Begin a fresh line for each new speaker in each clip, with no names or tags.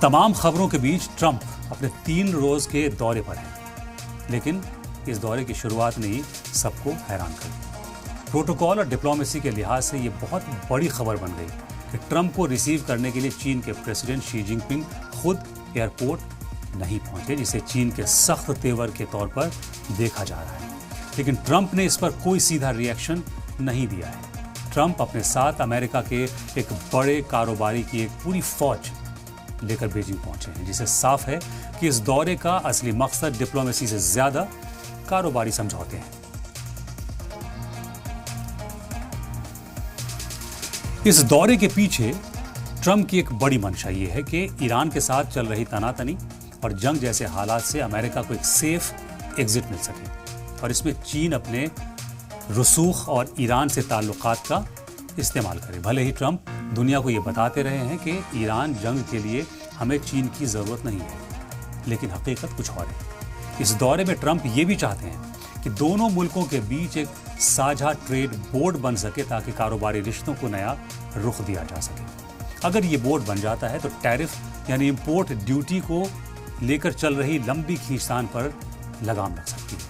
तमाम खबरों के बीच ट्रंप अपने 3 रोज के दौरे पर हैं, लेकिन इस दौरे की शुरुआत ने ही सबको हैरान कर दिया। प्रोटोकॉल और डिप्लोमेसी के लिहाज से ये बहुत बड़ी खबर बन गई कि ट्रंप को रिसीव करने के लिए चीन के प्रेसिडेंट शी जिनपिंग खुद एयरपोर्ट नहीं पहुंचे, जिसे चीन के सख्त तेवर के तौर पर देखा जा रहा है। लेकिन ट्रंप ने इस पर कोई सीधा रिएक्शन नहीं दिया है। ट्रंप अपने साथ अमेरिका के एक बड़े कारोबारी की एक पूरी फौज लेकर बीजिंग पहुंचे हैं, जिससे साफ है कि इस दौरे का असली मकसद डिप्लोमेसी से ज्यादा कारोबारी समझौते हैं। इस दौरे के पीछे ट्रंप की एक बड़ी मंशा ये है कि ईरान के साथ चल रही तनातनी और जंग जैसे हालात से अमेरिका को एक सेफ एग्जिट मिल सके और इसमें चीन अपने रसूख और ईरान से ताल्लुकात का इस्तेमाल करे। भले ही ट्रंप दुनिया को ये बताते रहे हैं कि ईरान जंग के लिए हमें चीन की ज़रूरत नहीं है, लेकिन हकीकत कुछ और है। इस दौरे में ट्रंप ये भी चाहते हैं कि दोनों मुल्कों के बीच एक साझा ट्रेड बोर्ड बन सके ताकि कारोबारी रिश्तों को नया रुख दिया जा सके। अगर ये बोर्ड बन जाता है तो टैरिफ यानी इंपोर्ट ड्यूटी को लेकर चल रही लंबी खींचतान पर लगाम लग सकती है।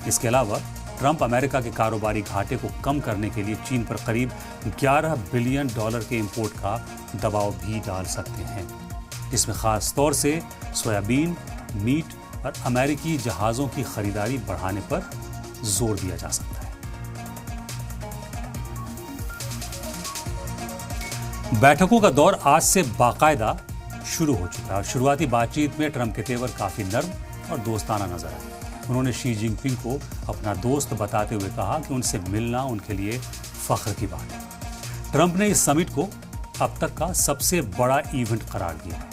इसके अलावा ट्रंप अमेरिका के कारोबारी घाटे को कम करने के लिए चीन पर करीब $11 बिलियन के इंपोर्ट का दबाव भी डाल सकते हैं, जिसमें खास तौर से सोयाबीन, मीट और अमेरिकी जहाज़ों की खरीदारी बढ़ाने पर जोर दिया जा सकता है। बैठकों का दौर आज से बाकायदा शुरू हो चुका है और शुरुआती बातचीत में ट्रंप के तेवर काफी नर्म और दोस्ताना नजर आए। उन्होंने शी जिनपिंग को अपना दोस्त बताते हुए कहा कि उनसे मिलना उनके लिए फख्र की बात है। ट्रंप ने इस समिट को अब तक का सबसे बड़ा इवेंट करार दिया है।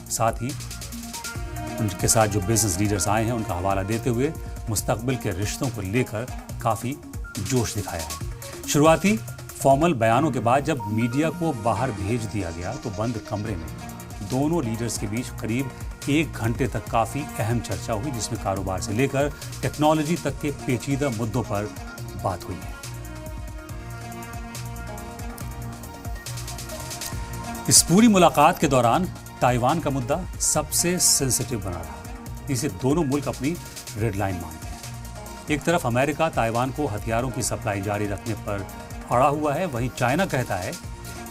साथ ही उनके साथ जो बिजनेस लीडर्स आए हैं उनका हवाला देते हुए मुस्तकबिल के रिश्तों को लेकर काफी जोश दिखाया है। शुरुआती फॉर्मल बयानों के बाद जब मीडिया को बाहर भेज दिया गया तो बंद कमरे में दोनों लीडर्स के बीच करीब 1 घंटे तक काफी अहम चर्चा हुई, जिसमें कारोबार से लेकर टेक्नोलॉजी तक के पेचीदा मुद्दों पर बात हुई है। इस पूरी मुलाकात के ताइवान ताइवान का मुद्दा सबसे सेंसिटिव बना रहा, जिसे दोनों मुल्क अपनी रेड लाइन मानते हैं। एक तरफ अमेरिका ताइवान को हथियारों की सप्लाई जारी रखने पर अड़ा हुआ है, वहीं चाइना कहता है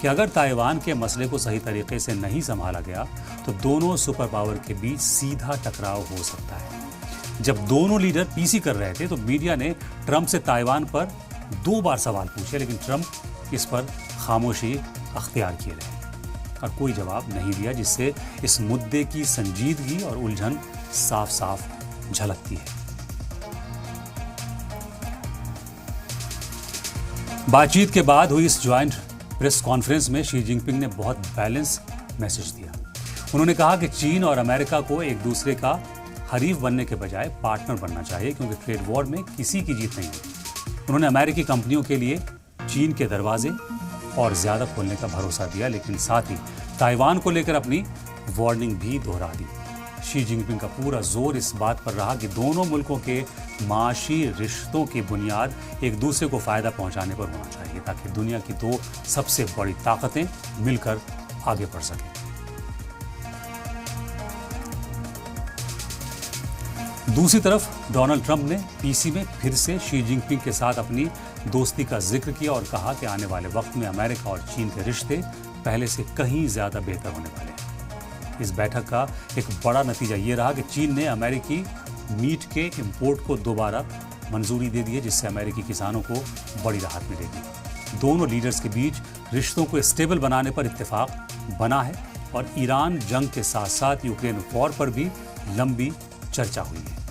कि अगर ताइवान के मसले को सही तरीके से नहीं संभाला गया तो दोनों सुपर पावर के बीच सीधा टकराव हो सकता है। जब दोनों लीडर पीसी कर रहे थे तो मीडिया ने ट्रंप से ताइवान पर 2 बार सवाल पूछे, लेकिन ट्रंप इस पर खामोशी अख्तियार किए रहे और कोई जवाब नहीं दिया, जिससे इस मुद्दे की संजीदगी और उलझन साफ साफ झलकती है। बातचीत के बाद हुई इस ज्वाइंट प्रेस कॉन्फ्रेंस में शी जिनपिंग ने बहुत बैलेंस मैसेज दिया। उन्होंने कहा कि चीन और अमेरिका को एक दूसरे का हरीफ बनने के बजाय पार्टनर बनना चाहिए, क्योंकि ट्रेड वॉर में किसी की जीत नहीं होती। उन्होंने अमेरिकी कंपनियों के लिए चीन के दरवाजे और ज्यादा खोलने का भरोसा दिया, लेकिन साथ ही ताइवान को लेकर अपनी वार्निंग भी दोहरा दी। शी जिनपिंग का पूरा जोर इस बात पर रहा कि दोनों मुल्कों के माशी रिश्तों की बुनियाद एक दूसरे को फायदा पहुंचाने पर होना चाहिए, ताकि दुनिया की 2 सबसे बड़ी ताकतें मिलकर आगे बढ़ सकें। दूसरी तरफ डोनाल्ड ट्रंप ने पीसी में फिर से शी जिनपिंग के साथ अपनी दोस्ती का जिक्र किया और कहा कि आने वाले वक्त में अमेरिका और चीन के रिश्ते पहले से कहीं ज्यादा बेहतर होने वाले हैं। इस बैठक का एक बड़ा नतीजा ये रहा कि चीन ने अमेरिकी मीट के इंपोर्ट को दोबारा मंजूरी दे दी है, जिससे अमेरिकी किसानों को बड़ी राहत मिलेगी। दोनों लीडर्स के बीच रिश्तों को स्टेबल बनाने पर इत्तेफाक बना है और ईरान जंग के साथ साथ यूक्रेन वॉर पर भी लंबी चर्चा हुई है।